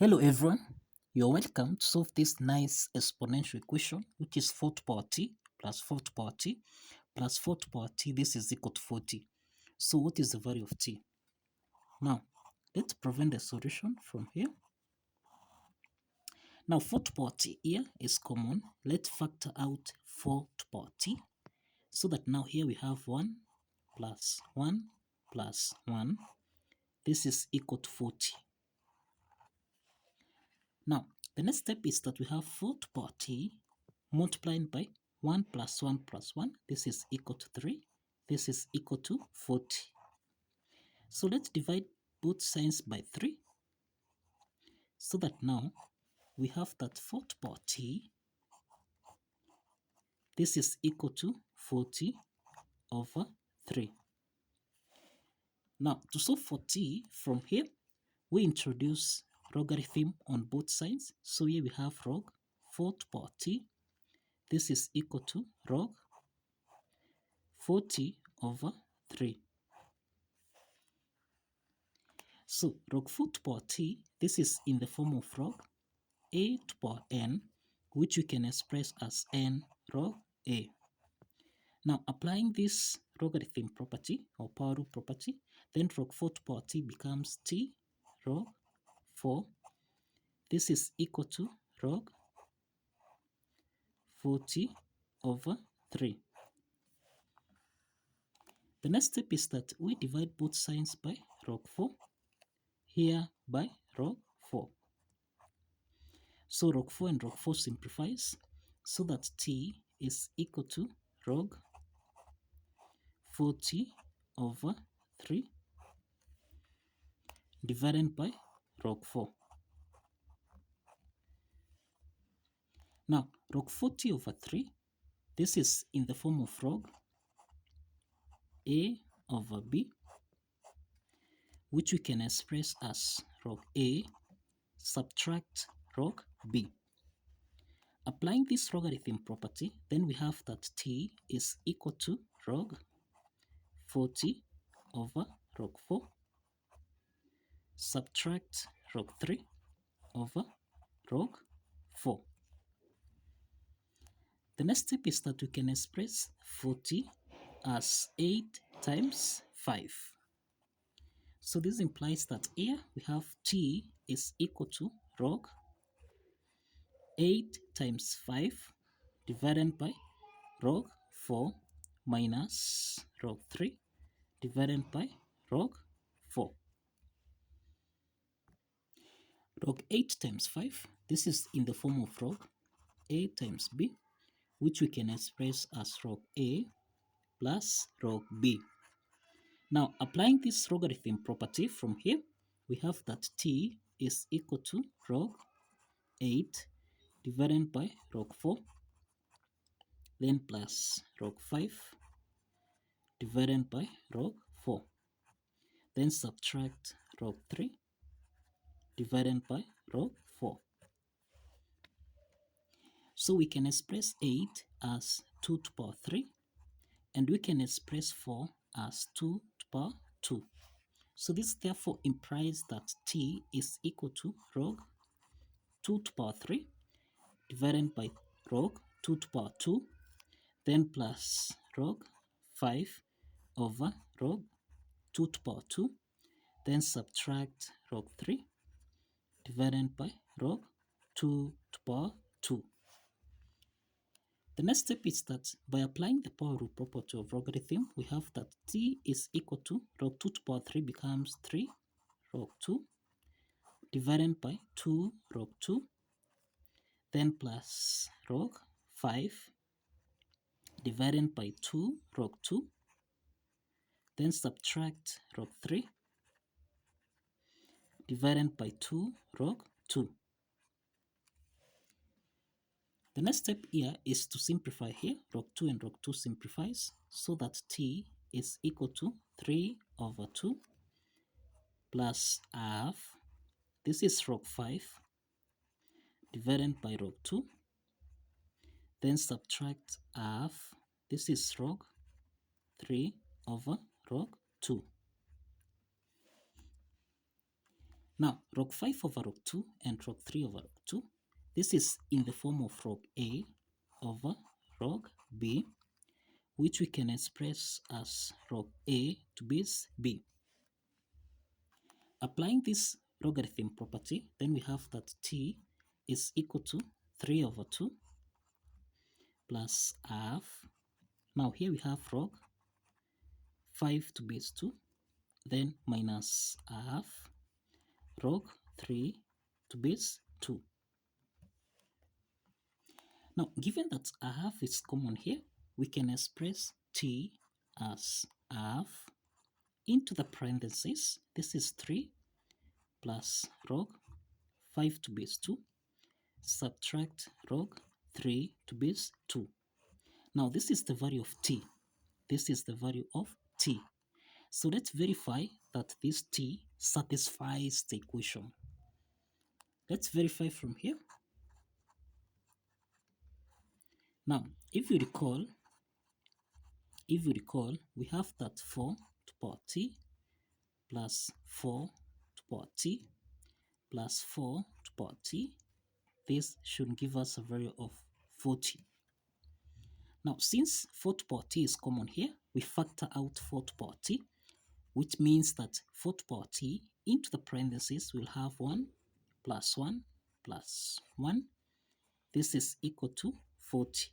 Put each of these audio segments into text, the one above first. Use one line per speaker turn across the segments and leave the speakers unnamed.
Hello everyone, you're welcome to solve this nice exponential equation which is 4 to power t plus 4 to power t plus 4 to power t. This is equal to 40. So what is the value of t? Now let's prevent the solution from here. Now 4 to power t here is common. Let's factor out 4 to power t so that now here we have 1 plus 1 plus 1. This is equal to 40. Now, the next step is that we have 4 to power t multiplied by 1 plus 1 plus 1. This is equal to 3. This is equal to 40. So let's divide both signs by 3. So that now we have that 4 to power t. This is equal to 40 over 3. Now, to solve for t from here, we introduce logarithm on both sides. So here we have log 4 to power t. This is equal to log 40 over 3. So log 4 to power t, this is in the form of log a to power n, which we can express as n log a. Now applying this logarithm property or power rule property, then log 4 to power t becomes t log 4. This is equal to log 40 over 3. The next step is that we divide both signs by log 4, here by log 4. So log 4 and log 4 simplifies so that t is equal to log 40 over 3 divided by log 4. Now, log 40 over 3, this is in the form of log a over b, which we can express as log a subtract log b. Applying this logarithm property, then we have that t is equal to log 40 over log 4 subtract log 3 over log 4. The next step is that we can express 40 as 8 times 5. So this implies that here we have t is equal to log 8 times 5 divided by log 4 minus log 3 divided by log 4. Log 8 times 5, this is in the form of log a times b, which we can express as log a plus log b. Now, applying this logarithm property from here, we have that t is equal to log 8 divided by log 4, then plus log 5 divided by log 4, then subtract log 3 divided by log 4. So we can express 8 as 2 to power 3, and we can express 4 as 2 to power 2. So this therefore implies that t is equal to log 2 to power 3 divided by log 2 to power 2, then plus log 5 over log 2 to power 2, then subtract log 3 divided by log 2 to power 2. The next step is that by applying the power rule property of logarithm, we have that t is equal to log 2 to power 3 becomes 3 log 2 divided by 2 log 2, then plus log 5 divided by 2 log 2, then subtract log 3 divided by 2 log 2. The next step here is to simplify here. Log 2 and log 2 simplifies so that t is equal to 3 over 2 plus half. This is log 5 divided by log 2. Then subtract half. This is log 3 over log 2. Now, log 5 over log 2 and log 3 over log 2. This is in the form of log A over log B, which we can express as log A to base B. Applying this logarithm property, then we have that t is equal to 3 over 2 plus half. Now here we have log 5 to base 2, then minus half log 3 to base 2. Now, given that a half is common here, we can express t as half into the parentheses. This is 3 plus log 5 to base 2, subtract log 3 to base 2. Now, this is the value of t. This is the value of t. So let's verify that this t satisfies the equation. Let's verify from here. Now, if you recall, we have that 4 to power t plus 4 to power t plus 4 to power t. This should give us a value of 40. Now, since 4 to power t is common here, we factor out 4 to power t, which means that 4 to power t into the parentheses will have 1 plus 1 plus 1. This is equal to 40.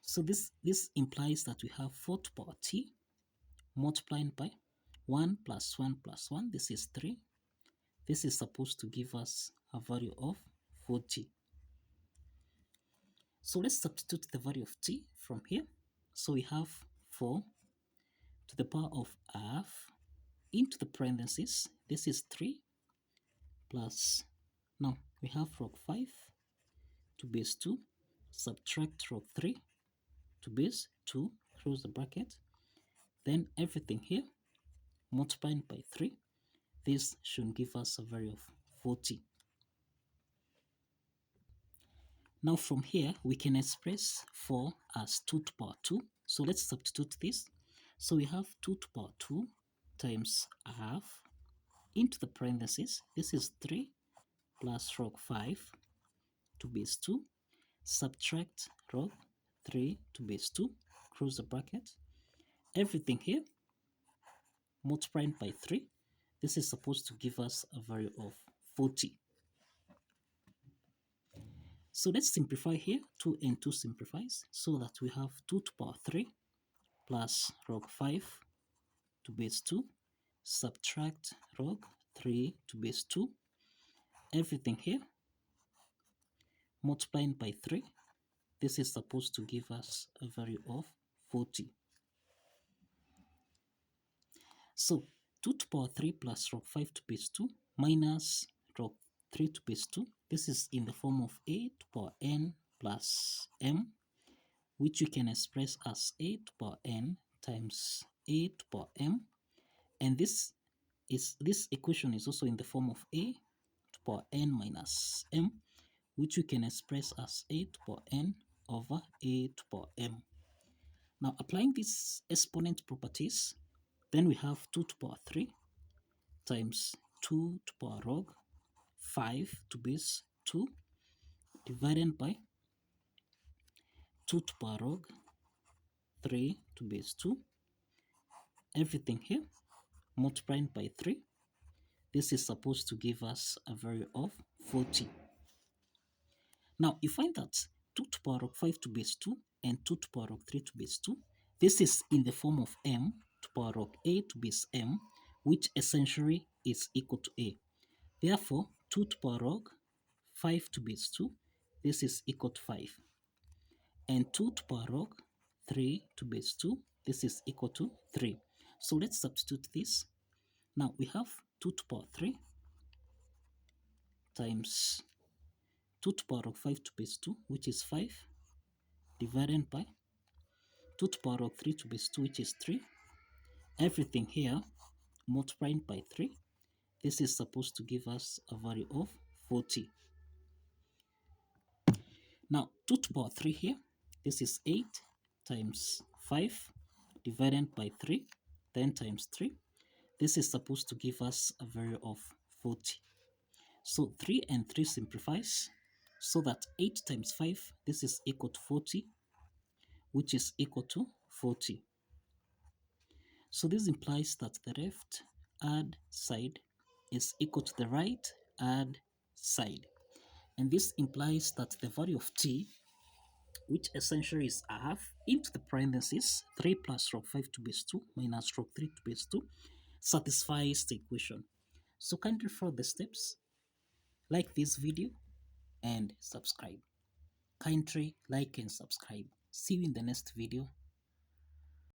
So this implies that we have 4 to power t multiplied by 1 plus 1 plus 1. This is 3. This is supposed to give us a value of 40. So let's substitute the value of t from here. So we have 4 to the power of half into the parentheses. This is 3 plus, now we have log 5 to base 2, subtract log 3 to base 2, close the bracket. Then everything here multiplied by 3. This should give us a value of 40. Now from here, we can express 4 as 2 to power 2. So let's substitute this. So we have 2 to power 2 times half into the parentheses. This is 3 plus log 5 to base 2. Subtract log 3 to base 2. Close the bracket. Everything here multiplied by 3. This is supposed to give us a value of 40. So let's simplify here. 2 and 2 simplifies so that we have 2 to power 3 plus log 5 to base 2, subtract log 3 to base 2. Everything here multiplied by 3. This is supposed to give us a value of 40. So 2 to power 3 plus log 5 to base 2 minus log 3 to base 2. This is in the form of a to power n plus m, which we can express as a to power n times a to power m. And this equation is also in the form of a to power n minus m, which we can express as a to power n over a to power m. Now, applying these exponent properties, then we have 2 to power 3 times 2 to power log 5 to base 2 divided by 2 to power log 3 to base 2. Everything here multiplied by 3. This is supposed to give us a value of 40. Now, you find that 2 to power log 5 to base 2 and 2 to power log 3 to base 2. This is in the form of m to power log a to base m, which essentially is equal to a. Therefore, 2 to power log 5 to base 2, this is equal to 5. And 2 to power log 3 to base 2, this is equal to 3. So let's substitute this. Now we have 2 to power 3 times 2 to power log 5 to base 2, which is 5, divided by 2 to power log 3 to base 2, which is 3. Everything here multiplied by 3. This is supposed to give us a value of 40. Now, 2 to power 3 here, this is 8 times 5 divided by 3, then times 3. This is supposed to give us a value of 40. So 3 and 3 simplifies so that 8 times 5, this is equal to 40, which is equal to 40. So this implies that the left hand side is equal to the right hand side. And this implies that the value of t, which essentially is a half into the parentheses, 3 plus log 5 to base 2 minus log 3 to base 2, satisfies the equation. So kindly follow the steps, like this video, and subscribe. Kindly like and subscribe. See you in the next video.